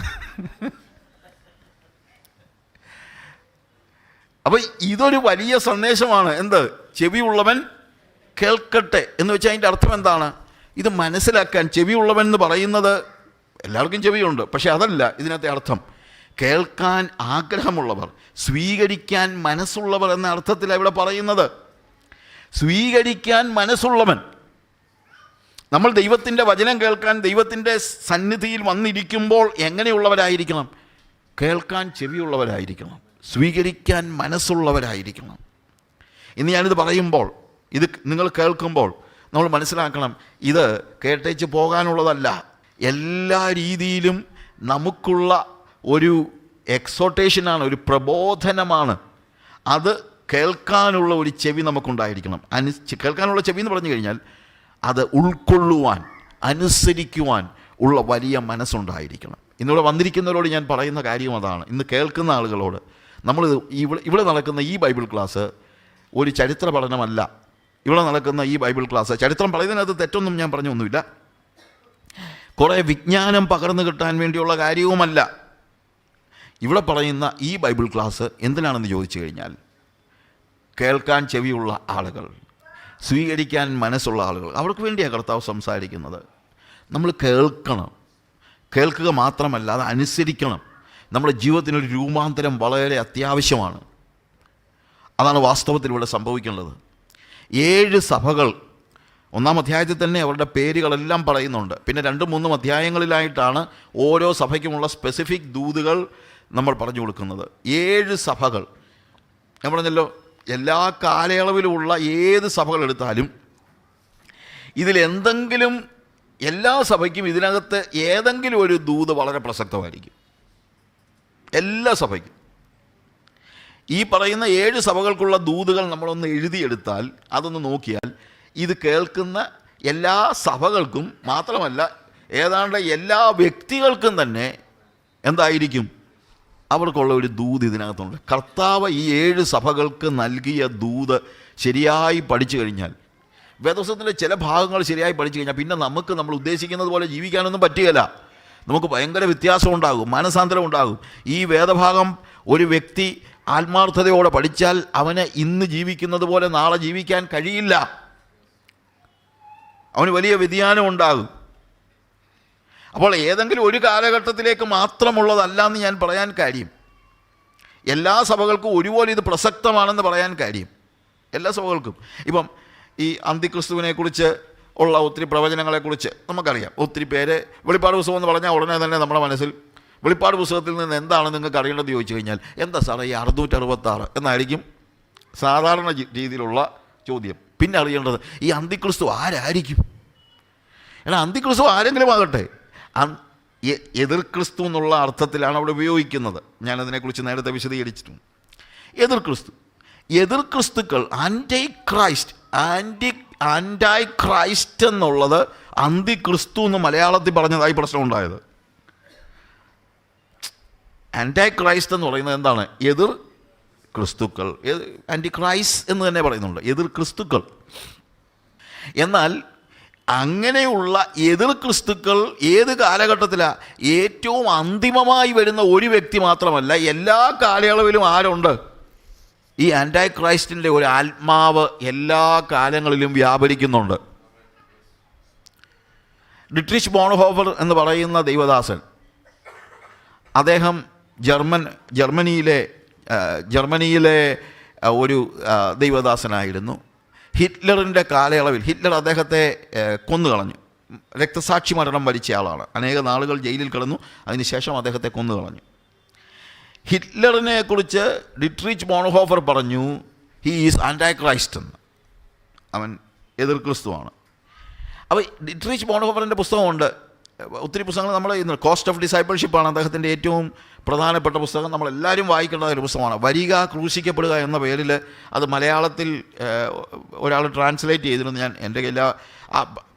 അപ്പോൾ ഇതൊരു വലിയ സന്ദേശമാണ്. എന്ത്? ചെവി ഉള്ളവൻ കേൾക്കട്ടെ എന്ന് വെച്ചാൽ അതിൻ്റെ അർത്ഥം എന്താണ്? ഇത് മനസ്സിലാക്കാൻ ചെവി ഉള്ളവൻ എന്ന് പറയുന്നത്, എല്ലാവർക്കും ചെവിയുണ്ട്, പക്ഷെ അതല്ല ഇതിനകത്തെ അർത്ഥം. കേൾക്കാൻ ആഗ്രഹമുള്ളവർ, സ്വീകരിക്കാൻ മനസ്സുള്ളവർ എന്ന അർത്ഥത്തിലാണ് ഇവിടെ പറയുന്നത്. സ്വീകരിക്കാൻ മനസ്സുള്ളവൻ. നമ്മൾ ദൈവത്തിൻ്റെ വചനം കേൾക്കാൻ ദൈവത്തിൻ്റെ സന്നിധിയിൽ വന്നിരിക്കുമ്പോൾ എങ്ങനെയുള്ളവരായിരിക്കണം? കേൾക്കാൻ ചെവിയുള്ളവരായിരിക്കണം, സ്വീകരിക്കാൻ മനസ്സുള്ളവരായിരിക്കണം. ഇന്ന് ഞാനിത് പറയുമ്പോൾ, ഇത് നിങ്ങൾ കേൾക്കുമ്പോൾ നമ്മൾ മനസ്സിലാക്കണം, ഇത് കേട്ടേച്ച് പോകാനുള്ളതല്ല. എല്ലാ രീതിയിലും നമുക്കുള്ള ഒരു എക്സോട്ടേഷനാണ്, ഒരു പ്രബോധനമാണ്. അത് കേൾക്കാനുള്ള ഒരു ചെവി നമുക്കുണ്ടായിരിക്കണം. കേൾക്കാനുള്ള ചെവി എന്ന് പറഞ്ഞു കഴിഞ്ഞാൽ അത് ഉൾക്കൊള്ളുവാൻ, അനുസരിക്കുവാൻ ഉള്ള വലിയ മനസ്സുണ്ടായിരിക്കണം. ഇന്നിവിടെ വന്നിരിക്കുന്നവരോട് ഞാൻ പറയുന്ന കാര്യം അതാണ്. ഇന്ന് കേൾക്കുന്ന ആളുകളോട്, നമ്മൾ ഇവിടെ നടക്കുന്ന ഈ ബൈബിൾ ക്ലാസ് ഒരു ചരിത്ര പഠനമല്ല. ഇവിടെ നടക്കുന്ന ഈ ബൈബിൾ ക്ലാസ്, ചരിത്രം പറയുന്നതിനകത്ത് തെറ്റൊന്നും ഞാൻ പറഞ്ഞൊന്നുമില്ല, കുറേ വിജ്ഞാനം പകർന്നു കിട്ടാൻ വേണ്ടിയുള്ള കാര്യവുമല്ല. ഇവിടെ പറയുന്ന ഈ ബൈബിൾ ക്ലാസ് എന്തിനാണെന്ന് ചോദിച്ചു കഴിഞ്ഞാൽ, കേൾക്കാൻ ചെവിയുള്ള ആളുകൾ, സ്വീകരിക്കാൻ മനസ്സുള്ള ആളുകൾ, അവർക്ക് വേണ്ടിയാണ് കർത്താവ് സംസാരിക്കുന്നത്. നമ്മൾ കേൾക്കണം. കേൾക്കുക മാത്രമല്ല, അത് അനുസരിക്കണം. നമ്മുടെ ജീവിതത്തിനൊരു രൂപാന്തരം വളരെ അത്യാവശ്യമാണ്. അതാണ് വാസ്തവത്തിൽ ഇവിടെ സംഭവിക്കേണ്ടത്. 7 സഭകൾ, 1-ാം അധ്യായത്തിൽ തന്നെ അവരുടെ പേരുകളെല്ലാം പറയുന്നുണ്ട്. പിന്നെ 2-3 അധ്യായങ്ങളിലായിട്ടാണ് ഓരോ സഭയ്ക്കുമുള്ള സ്പെസിഫിക് ദൂതുകൾ നമ്മൾ പറഞ്ഞു കൊടുക്കുന്നത്. 7 സഭകൾ. ഞാൻ പറഞ്ഞല്ലോ, എല്ലാ കാലയളവിലുമുള്ള ഏത് സഭകൾ എടുത്താലും ഇതിലെന്തെങ്കിലും, എല്ലാ സഭയ്ക്കും ഇതിനകത്ത് ഏതെങ്കിലും ഒരു ദൂത് വളരെ പ്രസക്തമായിരിക്കും. എല്ലാ സഭയ്ക്കും. ഈ പറയുന്ന 7 സഭകൾക്കുള്ള ദൂതുകൾ നമ്മളൊന്ന് എഴുതിയെടുത്താൽ, അതൊന്ന് നോക്കിയാൽ, ഇത് കേൾക്കുന്ന എല്ലാ സഭകൾക്കും മാത്രമല്ല, ഏതാണ്ട് എല്ലാ വ്യക്തികൾക്കും തന്നെ എന്തായിരിക്കും, അവർക്കുള്ള ഒരു ദൂത് ഇതിനകത്തുണ്ട്. കർത്താവ് ഈ 7 സഭകൾക്ക് നൽകിയ ദൂത് ശരിയായി പഠിച്ചു കഴിഞ്ഞാൽ, വേദപുസ്തകത്തിൻ്റെ ചില ഭാഗങ്ങൾ ശരിയായി പഠിച്ചു കഴിഞ്ഞാൽ പിന്നെ നമുക്ക് നമ്മൾ ഉദ്ദേശിക്കുന്നത് പോലെ ജീവിക്കാനൊന്നും പറ്റുകയില്ല. നമുക്ക് ഭയങ്കര വ്യത്യാസം ഉണ്ടാകും, മാനസാന്തരം ഉണ്ടാകും. ഈ വേദഭാഗം ഒരു വ്യക്തി ആത്മാർത്ഥതയോടെ പഠിച്ചാൽ അവന് ഇന്ന് ജീവിക്കുന്നത് പോലെ നാളെ ജീവിക്കാൻ കഴിയില്ല. അവന് വലിയ വ്യതിയാനം ഉണ്ടാകും. അപ്പോൾ ഏതെങ്കിലും ഒരു കാലഘട്ടത്തിലേക്ക് മാത്രമുള്ളതല്ല എന്ന് ഞാൻ പറയാൻ കാര്യം, എല്ലാ സഭകൾക്കും ഒരുപോലെ ഇത് പ്രസക്തമാണെന്ന് പറയാൻ കാര്യം, എല്ലാ സഭകൾക്കും. ഇപ്പം ഈ അന്തിക്രിസ്തുവിനെക്കുറിച്ച് ഉള്ള ഒത്തിരി പ്രവചനങ്ങളെക്കുറിച്ച് നമുക്കറിയാം. ഒത്തിരി പേര് വെളിപ്പാട് പുസ്തകം എന്ന് പറഞ്ഞാൽ ഉടനെ തന്നെ നമ്മുടെ മനസ്സിൽ വെളിപ്പാട് പുസ്തകത്തിൽ നിന്ന് എന്താണ് നിങ്ങൾക്ക് അറിയേണ്ടത് ചോദിച്ചു കഴിഞ്ഞാൽ, എന്താ സാറേ ഈ 666 എന്നായിരിക്കും സാധാരണ രീതിയിലുള്ള ചോദ്യം. പിന്നെ അറിയേണ്ടത് ഈ അന്തിക്രിസ്തു ആരായിരിക്കും? എന്നാൽ അന്തിക്രിസ്തു ആരെങ്കിലും ആകട്ടെ, എതിർ ക്രിസ്തു എന്നുള്ള അർത്ഥത്തിലാണ് അവിടെ ഉപയോഗിക്കുന്നത്. ഞാനതിനെക്കുറിച്ച് നേരത്തെ വിശദീകരിച്ചിട്ടുണ്ട്. എതിർ ക്രിസ്തുക്കൾ, ആൻറ്റി ക്രൈസ്റ്റ് എന്നുള്ളത് അന്തിക്രിസ്തു എന്ന് മലയാളത്തിൽ പറഞ്ഞതായി പ്രശ്നമുണ്ടായത്. ആൻറ്റി ക്രൈസ്റ്റ് എന്ന് പറയുന്നത് എന്താണ്? എതിർ ക്രിസ്തുക്കൾ. ആൻറ്റി ക്രൈസ്റ്റ് എന്ന് തന്നെ പറയുന്നുണ്ട്, എതിർ ക്രിസ്തുക്കൾ. എന്നാൽ അങ്ങനെയുള്ള എതിർ ക്രിസ്തുക്കൾ ഏത് കാലഘട്ടത്തിലാണ്? ഏറ്റവും അന്തിമമായി വരുന്ന ഒരു വ്യക്തി മാത്രമല്ല, എല്ലാ കാലയളവിലും ആരുണ്ട്? ഈ ആൻറ്റി ക്രൈസ്റ്റിൻ്റെ ഒരു ആത്മാവ് എല്ലാ കാലങ്ങളിലും വ്യാപരിക്കുന്നുണ്ട്. ഡിട്രിച്ച് ബോൺഹോഫർ എന്ന് പറയുന്ന ദൈവദാസൻ, അദ്ദേഹം ജർമ്മനിയിലെ ഒരു ദൈവദാസനായിരുന്നു. ഹിറ്റ്ലറിൻ്റെ കാലയളവിൽ ഹിറ്റ്ലർ അദ്ദേഹത്തെ കൊന്നുകളഞ്ഞു. രക്തസാക്ഷി മരണം വരിച്ച ആളാണ്. അനേക നാളുകൾ ജയിലിൽ കിടന്നു. അതിനുശേഷം അദ്ദേഹത്തെ കൊന്നുകളഞ്ഞു. ഹിറ്റ്ലറിനെ കുറിച്ച് ഡിട്രിച്ച് ബോൺഹോഫർ പറഞ്ഞു, ഹി ഈസ് ആൻറ്റി ക്രൈസ്റ്റ് എന്ന്. അവൻ എതിർ ക്രിസ്തുവാണ്. അപ്പോൾ ഡിട്രീച്ച് ബോൺഹോഫറിൻ്റെ പുസ്തകമുണ്ട്, ഒത്തിരി പുസ്തകങ്ങൾ നമ്മൾ ഇന്ന് കോസ്റ്റ് ഓഫ് ഡിസൈപ്പിൾഷിപ്പാണ് അദ്ദേഹത്തിൻ്റെ ഏറ്റവും പ്രധാനപ്പെട്ട പുസ്തകം. നമ്മളെല്ലാവരും വായിക്കേണ്ട ഒരു പുസ്തകമാണ്. വരിക ക്രൂശിക്കപ്പെടുക എന്ന പേരിൽ അത് മലയാളത്തിൽ ഒരാൾ ട്രാൻസ്ലേറ്റ് ചെയ്തിരുന്നു. ഞാൻ എൻ്റെ കയ്യിൽ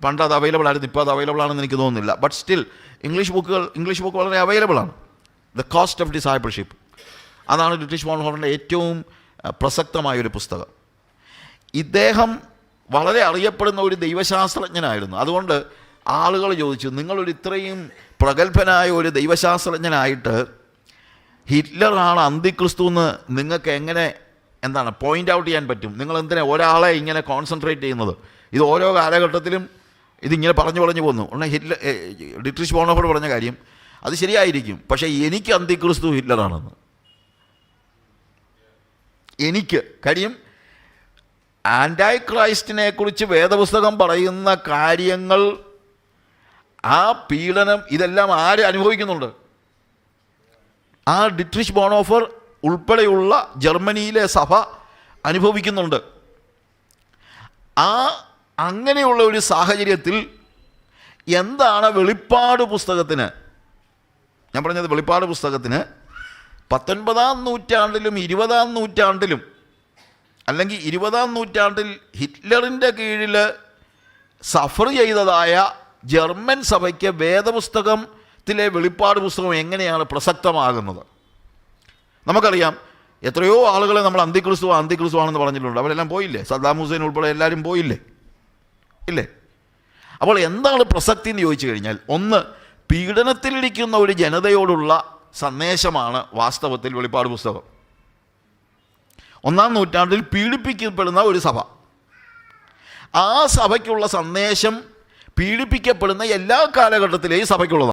പണ്ട് അത് അവൈലബിൾ ആയിരുന്നു, ഇപ്പോൾ അത് അവൈലബിൾ ആണെന്ന് എനിക്ക് തോന്നുന്നില്ല. ബട്ട് സ്റ്റിൽ ഇംഗ്ലീഷ് ബുക്ക് വളരെ അവൈലബിൾ ആണ്. ദ കോസ്റ്റ് ഓഫ് ഡിസൈപ്പിൾഷിപ്പ്, അതാണ് ഡിട്രീച്ച് ബോൺഹോഫറിൻ്റെ ഏറ്റവും പ്രസക്തമായൊരു പുസ്തകം. ഇദ്ദേഹം വളരെ അറിയപ്പെടുന്ന ഒരു ദൈവശാസ്ത്രജ്ഞനായിരുന്നു. അതുകൊണ്ട് ആളുകൾ ചോദിച്ചു, നിങ്ങളൊരു ഇത്രയും പ്രഗത്ഭനായ ഒരു ദൈവശാസ്ത്രജ്ഞനായിട്ട് ഹിറ്റ്ലറാണ് അന്തിക്രിസ്തു എന്ന് നിങ്ങൾക്ക് എങ്ങനെ പോയിൻ്റ് ഔട്ട് ചെയ്യാൻ പറ്റും? നിങ്ങൾ എന്തിനാ ഒരാളെ ഇങ്ങനെ കോൺസെൻട്രേറ്റ് ചെയ്യുന്നത്? ഇത് ഓരോ കാലഘട്ടത്തിലും ഇതിങ്ങനെ പറഞ്ഞു പോന്നു. ഡിട്രീച്ച് ബോൺഹോഫർ പറഞ്ഞ കാര്യം അത് ശരിയായിരിക്കും, പക്ഷേ എനിക്ക് അന്തിക്രിസ്തു ഹിറ്റ്ലറാണെന്ന് എനിക്ക് കാര്യം. ആൻറ്റൈ ക്രൈസ്റ്റിനെ കുറിച്ച് വേദപുസ്തകം പറയുന്ന കാര്യങ്ങൾ, ആ പീഡനം, ഇതെല്ലാം ആര് അനുഭവിക്കുന്നുണ്ട്? ആ ഡിട്രീച്ച് ബോൺഹോഫർ ഉൾപ്പെടെയുള്ള ജർമ്മനിയിലെ സഭ അനുഭവിക്കുന്നുണ്ട്. അങ്ങനെയുള്ള ഒരു സാഹചര്യത്തിൽ എന്താണ് വെളിപ്പാട് പുസ്തകത്തിന്, ഞാൻ പറഞ്ഞത് വെളിപ്പാട് പുസ്തകത്തിന് 19-ാം നൂറ്റാണ്ടിലും 20-ാം നൂറ്റാണ്ടിലും അല്ലെങ്കിൽ 20-ാം നൂറ്റാണ്ടിൽ ഹിറ്റ്ലറിൻ്റെ കീഴിൽ സഫർ ചെയ്തതായ ജർമ്മൻ സഭയ്ക്ക് വേദപുസ്തകത്തിലെ വെളിപ്പാട് പുസ്തകം എങ്ങനെയാണ് പ്രസക്തമാകുന്നത്? നമുക്കറിയാം, എത്രയോ ആളുകളെ നമ്മൾ അന്തിക്രിസ്തുവാണെന്ന് പറഞ്ഞിട്ടുണ്ട്. അവരെല്ലാം പോയില്ലേ? സദ്ദാം ഹുസൈൻ ഉൾപ്പെടെ എല്ലാവരും പോയില്ലേ? ഇല്ലേ? അപ്പോൾ എന്താണ് പ്രസക്തി എന്ന് ചോദിച്ചു കഴിഞ്ഞാൽ, ഒന്ന്, പീഡനത്തിലിരിക്കുന്ന ഒരു ജനതയോടുള്ള സന്ദേശമാണ് വാസ്തവത്തിൽ വെളിപ്പാട് പുസ്തകം. 1-ാം നൂറ്റാണ്ടിൽ പീഡിപ്പിക്കപ്പെടുന്ന ഒരു സഭ, ആ സഭയ്ക്കുള്ള സന്ദേശം പീഡിപ്പിക്കപ്പെടുന്ന എല്ലാ കാലഘട്ടത്തിലെയും സഭയ്ക്കുള്ളതാണ്.